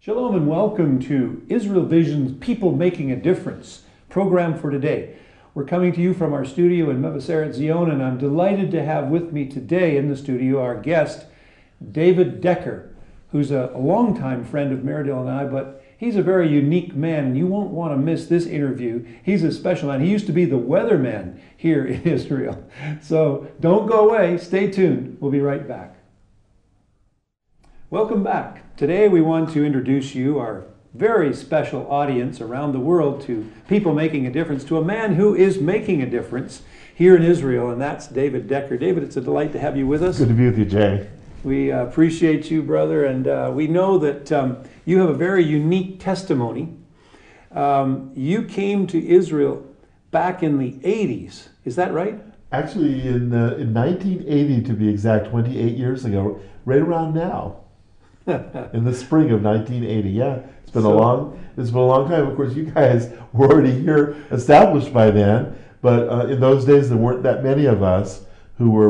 Shalom and welcome to Israel Vision's People Making a Difference program for today. We're coming to you from our studio in Mevaseret, Zion, and I'm delighted to have with me today in the studio our guest, David Decker, who's a longtime friend of Meredith and I, but he's a very unique man, and you won't want to miss this interview. He's a special man. He used to be the weatherman here in Israel. So don't go away. Stay tuned. We'll be right back. Welcome back. Today we want to introduce you, our very special audience around the world, to People Making a Difference, to a man who is making a difference here in Israel, and that's David Decker. David, it's a delight to have you with us. Good to be with you, Jay. We appreciate you, brother, and we know that you have a very unique testimony. You came to Israel back in the 80s. Is that right? Actually, in 1980, to be exact, 28 years ago, right around now. In the spring of 1980, yeah. It's been a long time. Of course, you guys were already here, established by then. But in those days, there weren't that many of us who were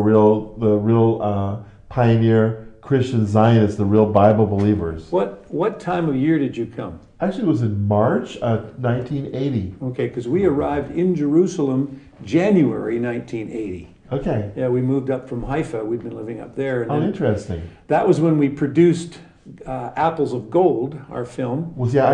the real pioneer Christian Zionists, the real Bible believers. What time of year did you come? Actually, it was in March of 1980. Okay, because we arrived in Jerusalem January 1980. Okay. Yeah, we moved up from Haifa. We'd been living up there. And Interesting. That was when we produced Apples of Gold, our film. Well, yeah,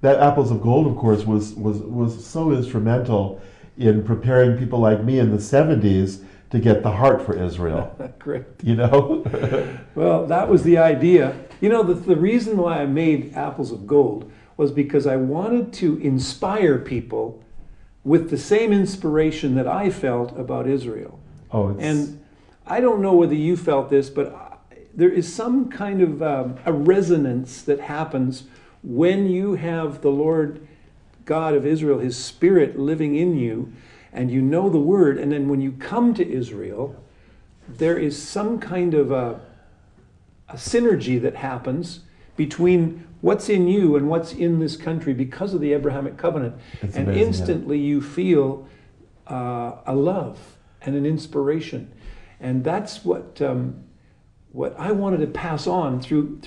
that Apples of Gold, of course, was so instrumental in preparing people like me in the 70s to get the heart for Israel. Great. You know? Well, that was the idea. You know, the reason why I made Apples of Gold was because I wanted to inspire people with the same inspiration that I felt about Israel. And I don't know whether you felt this, but there is some kind of a resonance that happens when you have the Lord God of Israel, His Spirit living in you, and you know the Word, and then when you come to Israel, there is some kind of a synergy that happens between what's in you and what's in this country because of the Abrahamic covenant. That's and amazing, instantly you feel a love and an inspiration. And that's what I wanted to pass on through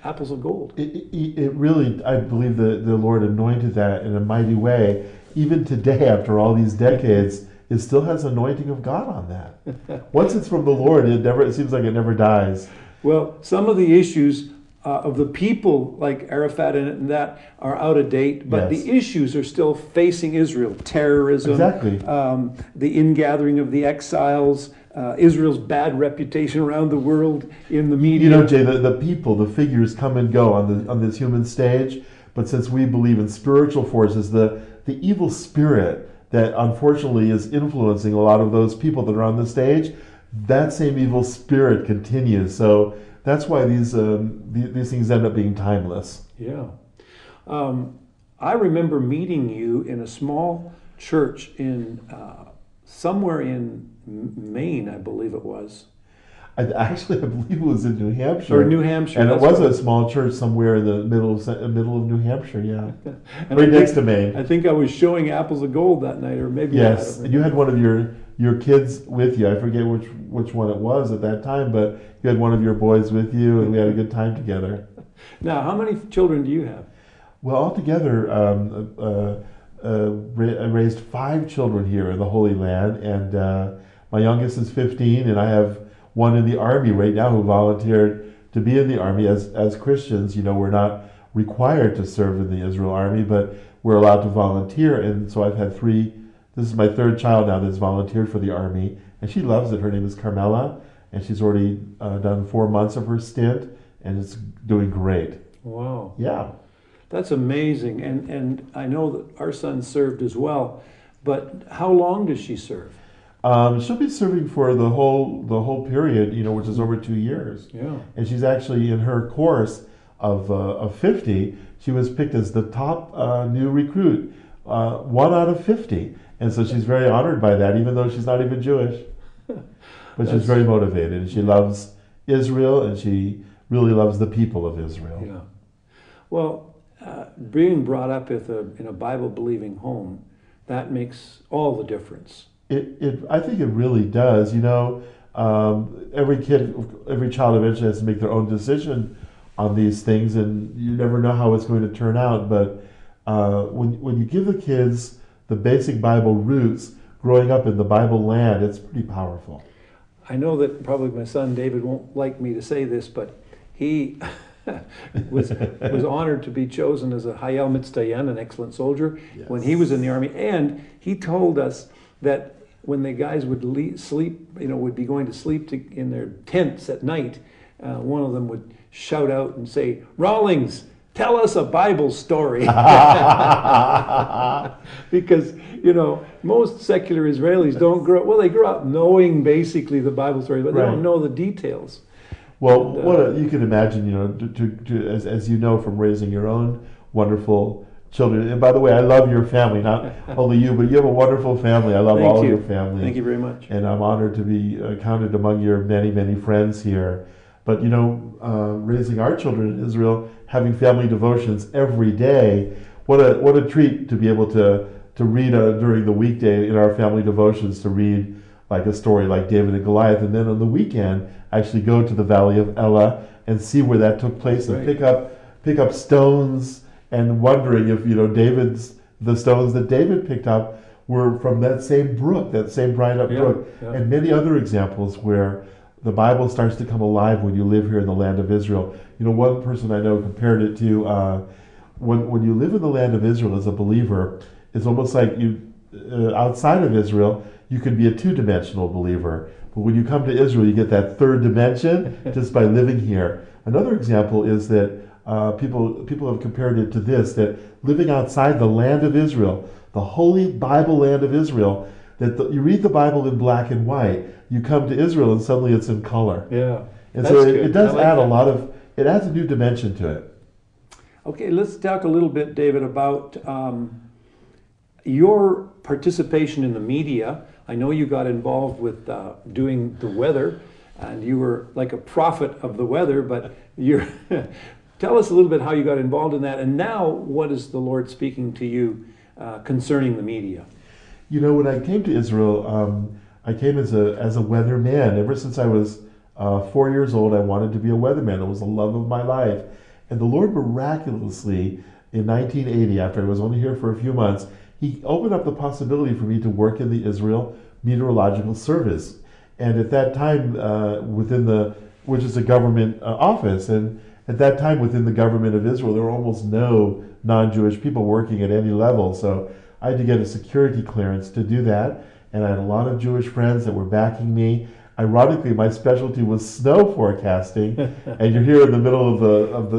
Apples of Gold. It really, I believe the Lord anointed that in a mighty way. Even today, after all these decades, it still has anointing of God on that. Once it's from the Lord, it seems like it never dies. Well, some of the issues of the people like Arafat and that are out of date, but Yes. the issues are still facing Israel. Terrorism, Exactly. The ingathering of the exiles, Israel's bad reputation around the world in the media. You know, Jay, the people, the figures come and go on this human stage, but since we believe in spiritual forces, the evil spirit that unfortunately is influencing a lot of those people that are on the stage, that same evil spirit continues. So that's why these things end up being timeless. Yeah. I remember meeting you in a small church in somewhere in Maine, I believe it was. I believe it was in New Hampshire. Or New Hampshire. And it was a small church somewhere in the middle of New Hampshire, yeah. Right next to Maine. I think I was showing Apples of Gold that night, or maybe Yes, and you had one of your kids with you. I forget which one it was at that time, but you had one of your boys with you, and we had a good time together. Now, how many children do you have? Well, altogether, I raised 5 children here in the Holy Land, and my youngest is 15, and I have one in the Army right now who volunteered to be in the Army. As Christians, you know, we're not required to serve in the Israel Army, but we're allowed to volunteer, and so I've had 3. This is my 3rd child now that's volunteered for the Army, and she loves it. Her name is Carmela, and she's already done 4 months of her stint, and it's doing great. Wow. Yeah. That's amazing. And I know that our son served as well, but how long does she serve? She'll be serving for the whole period, you know, which is over 2 years. Yeah. And she's actually in her course of 50. She was picked as the top new recruit, 1 out of 50. And so she's very honored by that, even though she's not even Jewish. But she's very motivated, and she loves Israel, and she really loves the people of Israel. Yeah. Well, being brought up in a Bible-believing home, that makes all the difference. I think it really does. You know, every child eventually has to make their own decision on these things, and you never know how it's going to turn out. But when you give the kids the basic Bible roots, growing up in the Bible land, it's pretty powerful. I know that probably my son David won't like me to say this, but he was honored to be chosen as a Hayal Mitzdayan, an excellent soldier, Yes. when he was in the army. And he told us that when the guys would sleep, would be going to sleep in their tents at night, one of them would shout out and say, "Rawlings, tell us a Bible story." Because, most secular Israelis don't grow up, well, they grow up knowing basically the Bible story, but they Right. don't know the details. Well, you can imagine, as you know from raising your own wonderful children. And by the way, I love your family, not only you, but you have a wonderful family. I love Thank all of you. your family. Thank you very much. And I'm honored to be counted among your many, many friends here. But, raising our children in Israel, having family devotions every day, what a treat to be able to read during the weekday in our family devotions, to read like a story like David and Goliath, and then on the weekend actually go to the Valley of Elah and see where that took place, and pick up stones, and wondering if the stones that David picked up were from that same brook, that same dried up brook, and many other examples where the Bible starts to come alive when you live here in the land of Israel. One person I know compared it to when you live in the land of Israel as a believer, it's almost like you outside of Israel you could be a two-dimensional believer, but when you come to Israel you get that third dimension just by living here. Another example is that people have compared it to this, that living outside the land of Israel, the holy Bible land of Israel, that you read the Bible in black and white, you come to Israel and suddenly it's in color. Yeah. And so it does add it adds a new dimension to it. Okay, let's talk a little bit, David, about your participation in the media. I know you got involved with doing the weather, and you were like a prophet of the weather, but you're tell us a little bit how you got involved in that, and now what is the Lord speaking to you concerning the media? When I came to Israel, I came as a weatherman. Ever since I was 4 years old, I wanted to be a weatherman. It was the love of my life. And the Lord miraculously, in 1980, after I was only here for a few months, He opened up the possibility for me to work in the Israel Meteorological Service. And at that time, which is a government office, and at that time within the government of Israel, there were almost no non-Jewish people working at any level. So I had to get a security clearance to do that, and I had a lot of Jewish friends that were backing me. Ironically, my specialty was snow forecasting, and you're here in the middle of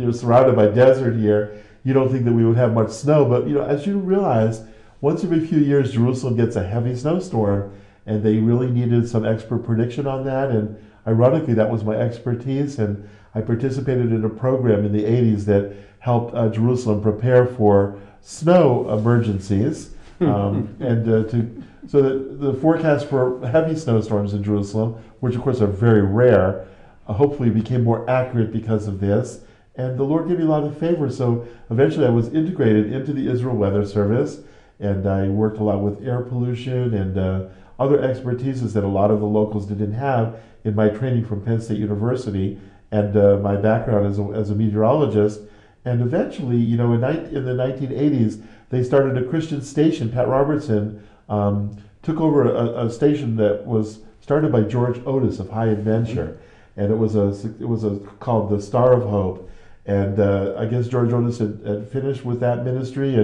you're surrounded by desert here. You don't think that we would have much snow, but as you realize, once every few years, Jerusalem gets a heavy snowstorm, and they really needed some expert prediction on that. And ironically, that was my expertise, and I participated in a program in the 80s that helped Jerusalem prepare for snow emergencies, so that the forecast for heavy snowstorms in Jerusalem, which of course are very rare, hopefully became more accurate because of this. And the Lord gave me a lot of favor. So eventually I was integrated into the Israel Weather Service, and I worked a lot with air pollution and other expertises that a lot of the locals didn't have in my training from Penn State University and my background as a meteorologist. And eventually, in the 1980s, they started a Christian station. Pat Robertson took over a station that was started by George Otis of High Adventure, and it was called the Star of Hope. And I guess George Otis had finished with that ministry,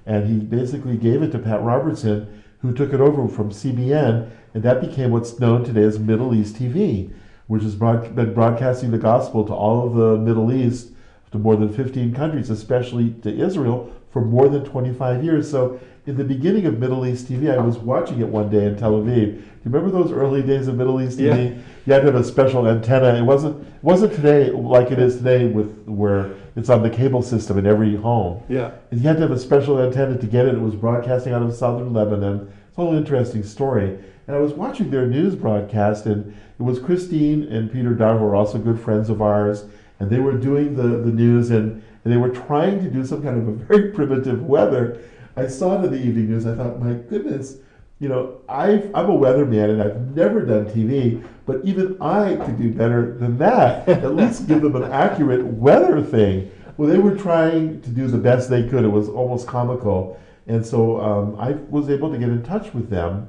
and he basically gave it to Pat Robertson, who took it over from CBN, and that became what's known today as Middle East TV, which has been broadcasting the gospel to all of the Middle East, to more than 15 countries, especially to Israel, for more than 25 years. So in the beginning of Middle East TV, I was watching it one day in Tel Aviv. Do you remember those early days of Middle East TV? Yeah. You had to have a special antenna. It wasn't today like it is today, where it's on the cable system in every home. Yeah. And you had to have a special antenna to get it. It was broadcasting out of southern Lebanon. It's a whole interesting story. And I was watching their news broadcast, and it was Christine and Peter Dar, who are also good friends of ours, and they were doing the news, and they were trying to do some kind of a very primitive weather. I saw it in the evening news. I thought, my goodness, I'm a weatherman and I've never done TV, but even I could do better than that. At least give them an accurate weather thing. Well, they were trying to do the best they could. It was almost comical. And so I was able to get in touch with them,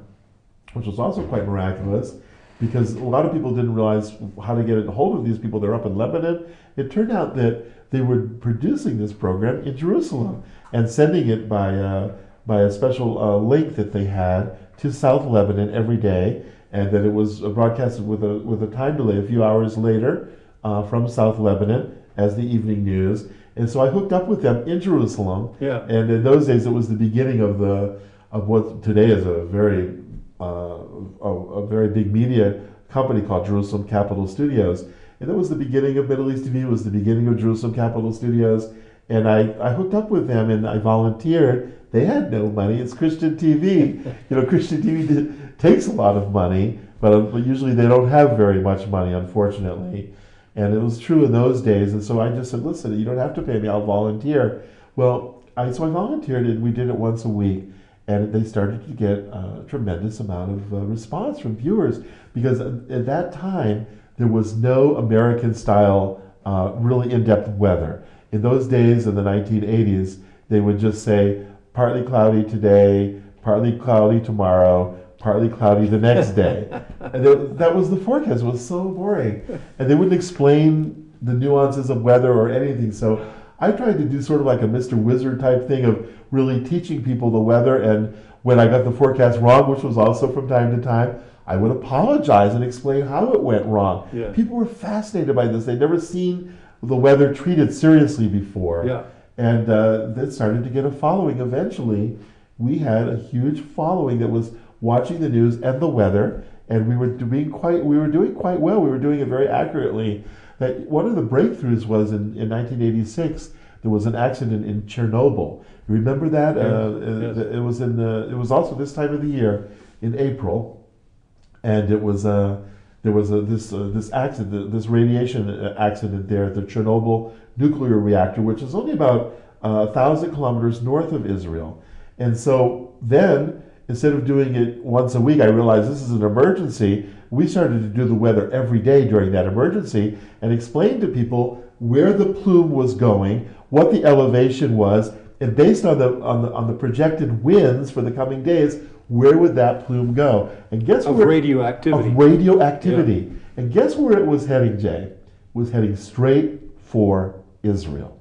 which was also quite miraculous, because a lot of people didn't realize how to get a hold of these people. They're up in Lebanon. It turned out that they were producing this program in Jerusalem and sending it by a special link that they had to South Lebanon every day, and that it was broadcasted with a time delay a few hours later from South Lebanon as the evening news. And so I hooked up with them in Jerusalem. Yeah. And in those days, it was the beginning of what today is a very big media company called Jerusalem Capital Studios. And that was the beginning of Middle East TV. It was the beginning of Jerusalem Capital Studios. And I hooked up with them and I volunteered. They had no money. It's Christian TV. Christian TV takes a lot of money, but usually they don't have very much money, unfortunately. And it was true in those days. And so I just said, listen, you don't have to pay me. I'll volunteer. Well, so I volunteered, and we did it once a week. And they started to get a tremendous amount of response from viewers, because at that time, there was no American-style, really in-depth weather. In those days, in the 1980s, they would just say, partly cloudy today, partly cloudy tomorrow, partly cloudy the next day. And that was the forecast. It was so boring. And they wouldn't explain the nuances of weather or anything. So I tried to do sort of like a Mr. Wizard type thing of really teaching people the weather. And when I got the forecast wrong, which was also from time to time, I would apologize and explain how it went wrong. Yeah. People were fascinated by this. They'd never seen the weather treated seriously before. Yeah. And that started to get a following. Eventually, we had a huge following that was watching the news and the weather, and we were doing quite well. We were doing it very accurately. That one of the breakthroughs was in 1986. There was an accident in Chernobyl. You remember that? Yes. It was also this time of the year in April, and it was this accident, this radiation accident there at the Chernobyl nuclear reactor, which is only about 1,000 kilometers north of Israel. And so then, instead of doing it once a week, I realized this is an emergency. We started to do the weather every day during that emergency and explain to people where the plume was going, what the elevation was, and based on the projected winds for the coming days, where would that plume go? And guess Of where radioactivity. Of radioactivity. Yeah. And guess where it was heading, Jay? It was heading straight for Israel.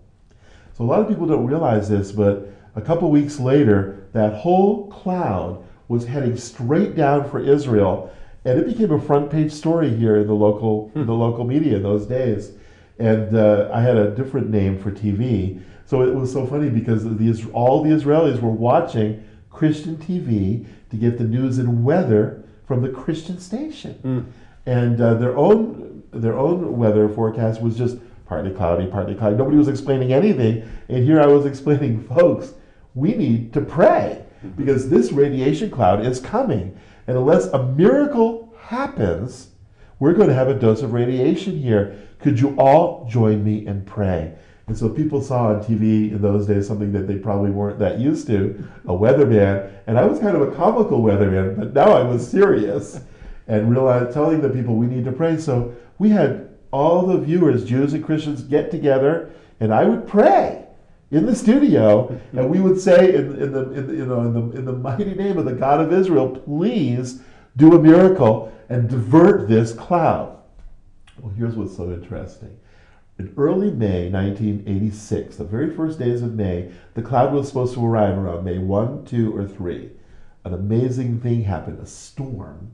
So a lot of people don't realize this, but a couple weeks later, that whole cloud was heading straight down for Israel, and it became a front page story here in the local media in those days. And I had a different name for TV, so it was so funny because all the Israelis were watching Christian TV to get the news and weather from the Christian station, and their own weather forecast was just partly cloudy, partly cloudy. Nobody was explaining anything, and here I was explaining, folks, we need to pray because this radiation cloud is coming, and unless a miracle happens, we're going to have a dose of radiation here. Could you all join me and pray? And so people saw on TV in those days something that they probably weren't that used to, a weatherman. And I was kind of a comical weatherman, but now I was serious and telling the people we need to pray. So we had all the viewers, Jews and Christians, get together, and I would pray in the studio, and we would say in the mighty name of the God of Israel, please do a miracle and divert this cloud. Well, here's what's so interesting. In early May 1986, the very first days of May, the cloud was supposed to arrive around May 1, 2, or 3. An amazing thing happened, a storm,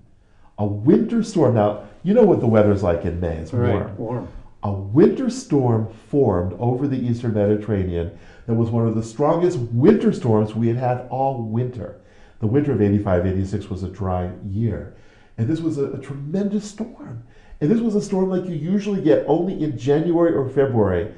a winter storm. Now, you know what the weather's like in May, it's warm. Right, warm. A winter storm formed over the eastern Mediterranean that was one of the strongest winter storms we had had all winter. The winter of 85-86 was a dry year. And this was a tremendous storm. And this was a storm like you usually get only in January or February.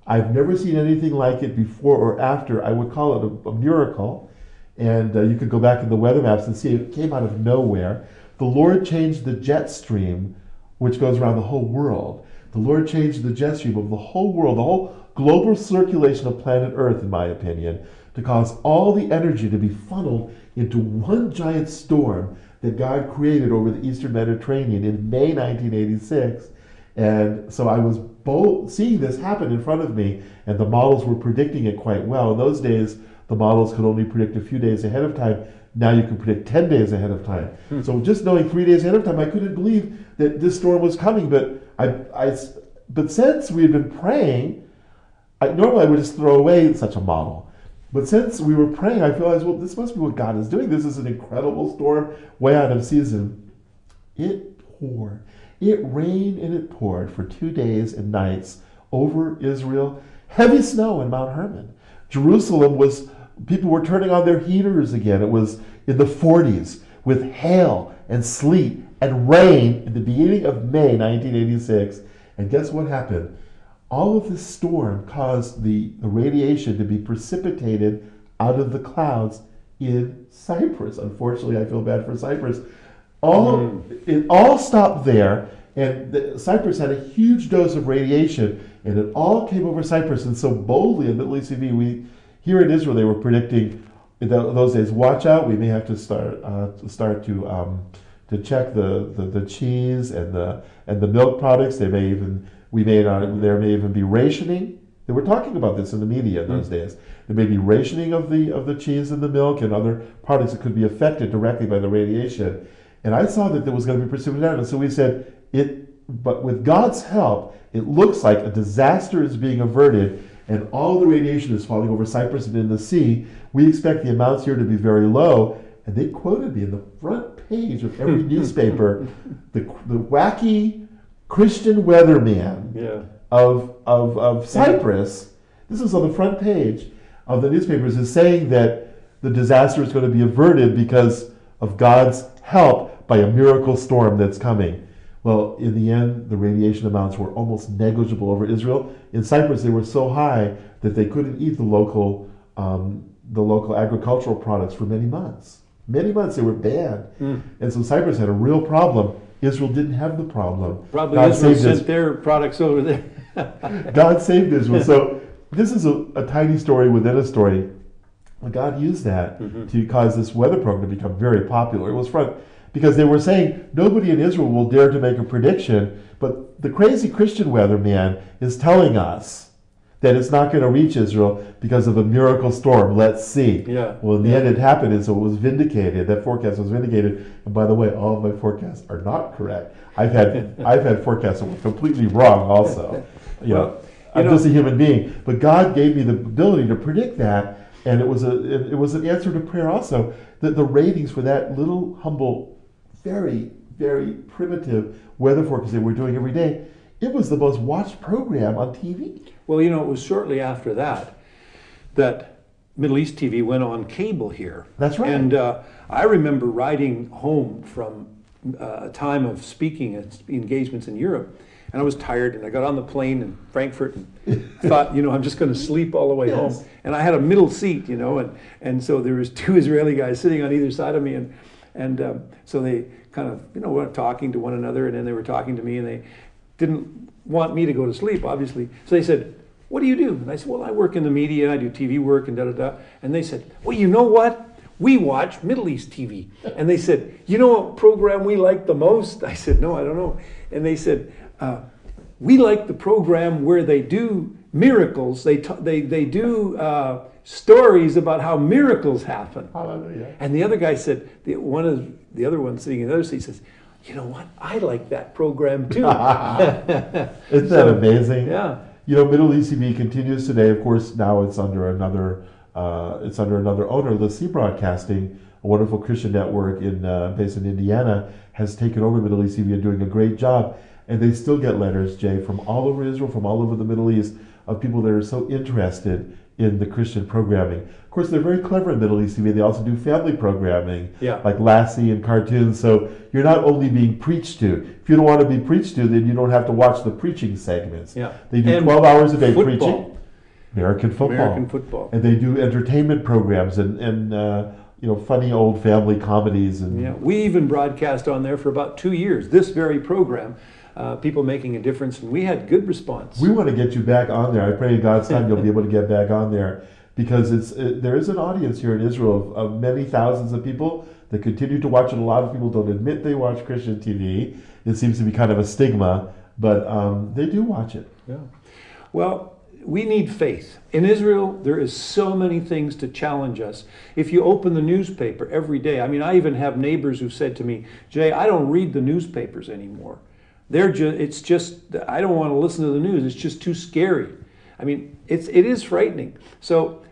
I've never seen anything like it before or after. I would call it a miracle. And you could go back in the weather maps and see it came out of nowhere. The Lord changed the jet stream, which goes around the whole world. The Lord changed the jet stream of the whole world, the whole global circulation of planet Earth, in my opinion, to cause all the energy to be funneled into one giant storm that God created over the Eastern Mediterranean in May 1986. And so I was seeing this happen in front of me, and the models were predicting it quite well. In those days, the models could only predict a few days ahead of time. Now you can predict 10 days ahead of time. So just knowing 3 days ahead of time, I couldn't believe that this storm was coming. But since we had been praying, normally I would just throw away such a model. But since we were praying, I realized, well, this must be what God is doing. This is an incredible storm, way out of season. It poured. It rained and it poured for 2 days and nights over Israel. Heavy snow in Mount Hermon. Jerusalem people were turning on their heaters again. It was in the 40s with hail and sleet and rain at the beginning of May 1986. And guess what happened? All of this storm caused the radiation to be precipitated out of the clouds in Cyprus. Unfortunately, I feel bad for Cyprus. It all stopped there, and Cyprus had a huge dose of radiation, and it all came over Cyprus. And so boldly in Middle East TV, here in Israel, they were predicting in those days, watch out, we may have to start to check the cheese and the milk products. There may even be rationing. They were talking about this in the media in those days. There may be rationing of the cheese and the milk and other products that could be affected directly by the radiation. And I saw that there was going to be precipitation. And so we said, but with God's help, it looks like a disaster is being averted and all the radiation is falling over Cyprus and in the sea. We expect the amounts here to be very low. And they quoted me in the front page of every newspaper, the wacky Christian weatherman of Cyprus. This is on the front page of the newspapers, is saying that the disaster is going to be averted because of God's help by a miracle storm that's coming. Well, in the end, the radiation amounts were almost negligible over Israel. In Cyprus, they were so high that they couldn't eat the local agricultural products for many months. Many months they were banned. And so Cyprus had a real problem. Israel didn't have the problem. Probably God Israel saved sent their products over there. God saved Israel. So this is a tiny story within a story. God used that to cause this weather program to become very popular. It was because they were saying nobody in Israel will dare to make a prediction, but the crazy Christian weatherman is telling us that it's not going to reach Israel because of a miracle storm. Let's see. Well, in the end, it happened, and so it was vindicated. That forecast was vindicated. And by the way, all of my forecasts are not correct. I've had forecasts that were completely wrong. Also, I'm just a human being, but God gave me the ability to predict that, and it was an answer to prayer. Also, that the ratings for that little humble, very very primitive weather forecast that we're doing every day, it was the most watched program on TV. Well, it was shortly after that Middle East TV went on cable here. That's right. And I remember riding home from a time of speaking at engagements in Europe, and I was tired, and I got on the plane in Frankfurt and thought, I'm just going to sleep all the way home. And I had a middle seat, and so there was two Israeli guys sitting on either side of me, and so they kind of, were talking to one another, and then they were talking to me, and they didn't want me to go to sleep, obviously. So they said, "What do you do?" And I said, "Well, I work in the media, I do TV work and da-da-da." And they said, "Well, you know what? We watch Middle East TV." And they said, "You know what program we like the most?" I said, "No, I don't know." And they said, "We like the program where they do miracles. They do stories about how miracles happen." Hallelujah. And the other guy said, the other one sitting in the other seat says, "You know what? I like that program too." Isn't that amazing? Yeah. Middle East TV continues today. Of course, now it's under another owner. LeSea Broadcasting, a wonderful Christian network based in Indiana, has taken over Middle East TV and doing a great job. And they still get letters, Jay, from all over Israel, from all over the Middle East, of people that are so interested in the Christian programming. Of course, they're very clever in Middle East TV. They also do family programming, like Lassie and cartoons. So you're not only being preached to. If you don't want to be preached to, then you don't have to watch the preaching segments. They do 12 hours a day preaching. American football. And they do entertainment programs and funny old family comedies. And we even broadcast on there for about 2 years, this very program. People making a difference, and we had good response. We want to get you back on there. I pray in God's time you'll be able to get back on there. because there is an audience here in Israel of many thousands of people that continue to watch it. A lot of people don't admit they watch Christian TV. It seems to be kind of a stigma, but they do watch it. Yeah. Well, we need faith. In Israel, there is so many things to challenge us. If you open the newspaper every day, I mean, I even have neighbors who said to me, Jay, I don't read the newspapers anymore. It's just, I don't want to listen to the news. It's just too scary. I mean, it is frightening. So,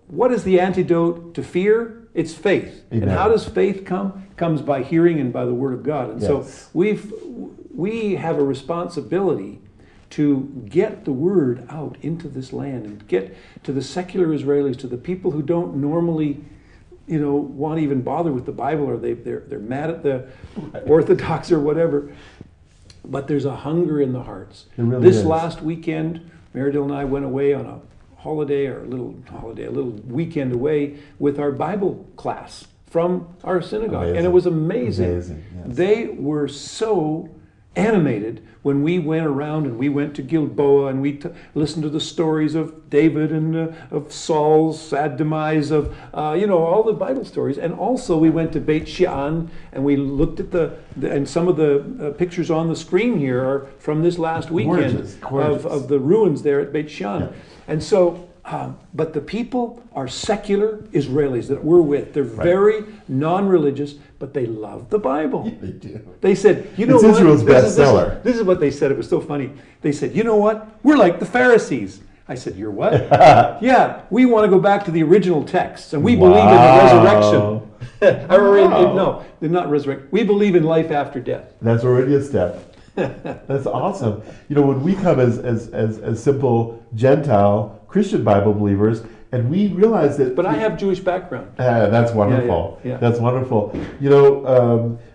what is the antidote to fear? It's faith. Amen. And how does faith come? It comes by hearing and by the Word of God. And so we have a responsibility to get the Word out into this land and get to the secular Israelis, to the people who don't normally, want to even bother with the Bible, or they're mad at the Orthodox or whatever. But there's a hunger in the hearts. It really this is. Last weekend, Meredith and I went away on a holiday, a little weekend away with our Bible class from our synagogue. Amazing. And it was amazing. Amazing, yes. They were so animated when we went around, and we went to Gilboa, and we listened to the stories of David and of Saul's sad demise, of all the Bible stories. And also we went to Beit Shean, and we looked at and some of the pictures on the screen here are from this last weekend. Gorgeous. Of the ruins there at Beit Shean. Yeah. And so, but the people are secular Israelis that we're with. They're very non-religious, but they love the Bible. They do. They said, It's Israel's bestseller. This is what they said. It was so funny. They said, you know what? We're like the Pharisees. I said, you're what? Yeah, we want to go back to the original texts, and we believe in the resurrection. No, they're not resurrection. We believe in life after death. That's already a step. That's awesome. When we come as simple Gentile Christian Bible believers, and we realize that. But I have Jewish background. That's wonderful. Yeah. That's wonderful.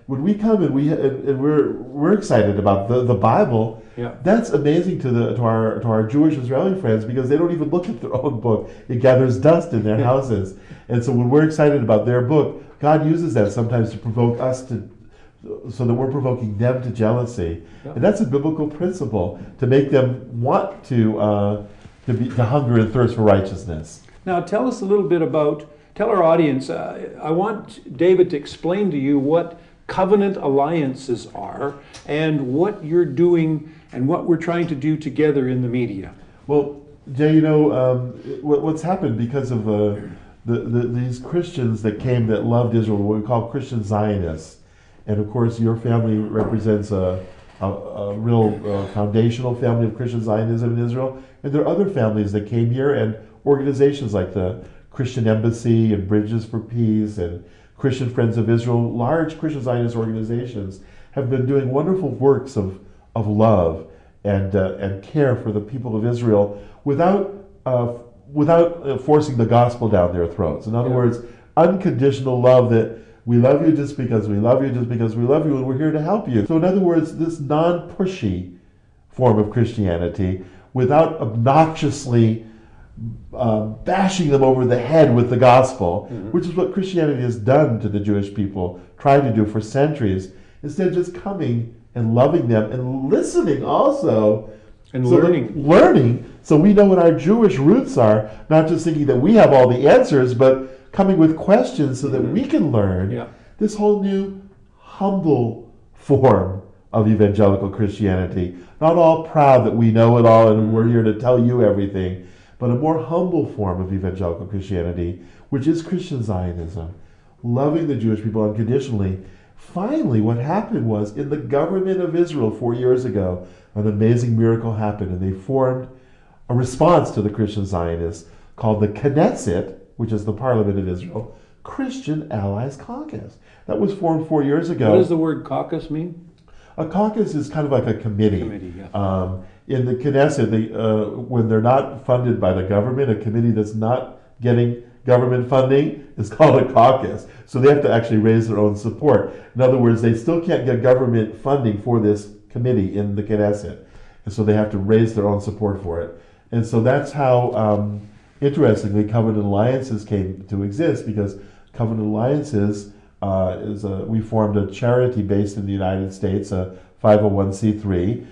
When we come and we're excited about the Bible. Yeah. That's amazing to our Jewish Israeli friends, because they don't even look at their own book. It gathers dust in their houses, and so when we're excited about their book, God uses that sometimes to provoke us so that we're provoking them to jealousy. Yeah. And that's a biblical principle, to make them want to hunger and thirst for righteousness. Now tell us a little bit tell our audience, I want David to explain to you what covenant alliances are and what you're doing and what we're trying to do together in the media. Well, Jay, what's happened because of these Christians that came that loved Israel, what we call Christian Zionists. And of course, your family represents a real foundational family of Christian Zionism in Israel. And there are other families that came here, and organizations like the Christian Embassy and Bridges for Peace and Christian Friends of Israel, large Christian Zionist organizations, have been doing wonderful works of love and care for the people of Israel without forcing the gospel down their throats. In other words, unconditional love, that we love you just because we love you, just because we love you, and we're here to help you. So in other words, this non-pushy form of Christianity, without obnoxiously bashing them over the head with the gospel, which is what Christianity has done to the Jewish people, tried to do for centuries, instead of just coming and loving them and listening also. And learning, so we know what our Jewish roots are, not just thinking that we have all the answers, but coming with questions so that we can learn this whole new humble form of evangelical Christianity. Not all proud that we know it all and we're here to tell you everything, but a more humble form of evangelical Christianity, which is Christian Zionism, loving the Jewish people unconditionally. Finally, what happened was, in the government of Israel 4 years ago, an amazing miracle happened, and they formed a response to the Christian Zionists called the Knesset, which is the parliament of Israel, Christian Allies Caucus. That was formed 4 years ago. What does the word caucus mean? A caucus is kind of like a committee. In the Knesset, when they're not funded by the government, a committee that's not getting government funding is called a caucus. So they have to actually raise their own support. In other words, they still can't get government funding for this committee in the Knesset. And so they have to raise their own support for it. And so that's how, interestingly, covenant alliances came to exist, because covenant alliances we formed a charity based in the United States, a 501c3,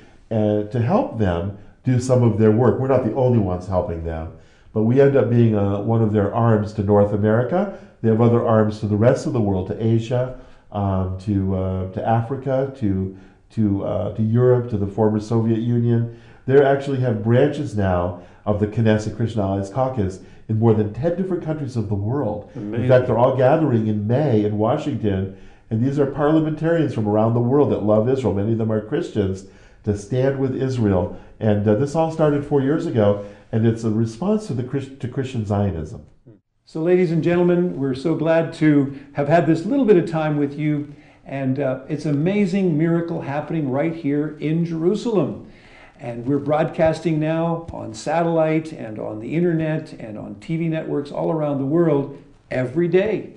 to help them do some of their work. We're not the only ones helping them, But we end up being one of their arms to North America. They have other arms to the rest of the world, to Asia, to Africa, to Europe, to the former Soviet Union. They actually have branches now of the Knesset Christian Allies Caucus in more than 10 different countries of the world. Amazing. In fact, they're all gathering in May in Washington, and these are parliamentarians from around the world that love Israel. Many of them are Christians, to stand with Israel. And this all started 4 years ago, and it's a response to to Christian Zionism. So ladies and gentlemen, we're so glad to have had this little bit of time with you, and it's an amazing miracle happening right here in Jerusalem. And we're broadcasting now on satellite and on the internet and on TV networks all around the world every day.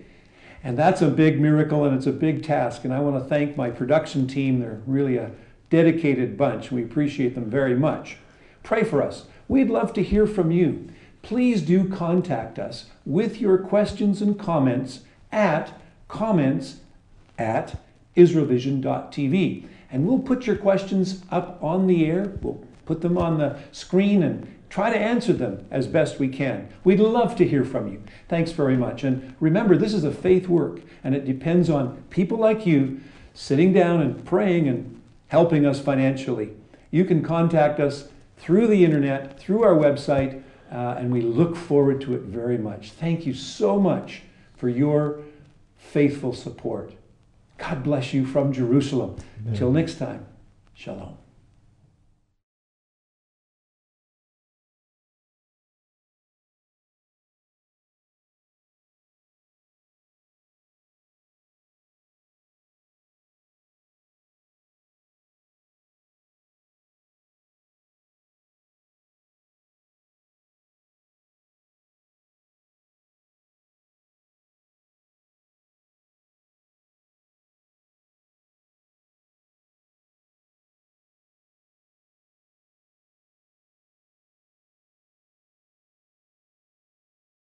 And that's a big miracle, and it's a big task. And I want to thank my production team. They're really a dedicated bunch. We appreciate them very much. Pray for us. We'd love to hear from you. Please do contact us with your questions and comments at comments@israelvision.tv. And we'll put your questions up on the air. We'll put them on the screen and try to answer them as best we can. We'd love to hear from you. Thanks very much. And remember, this is a faith work, and it depends on people like you sitting down and praying and helping us financially. You can contact us through the internet, through our website, and we look forward to it very much. Thank you so much for your faithful support. God bless you from Jerusalem. Till next time, shalom.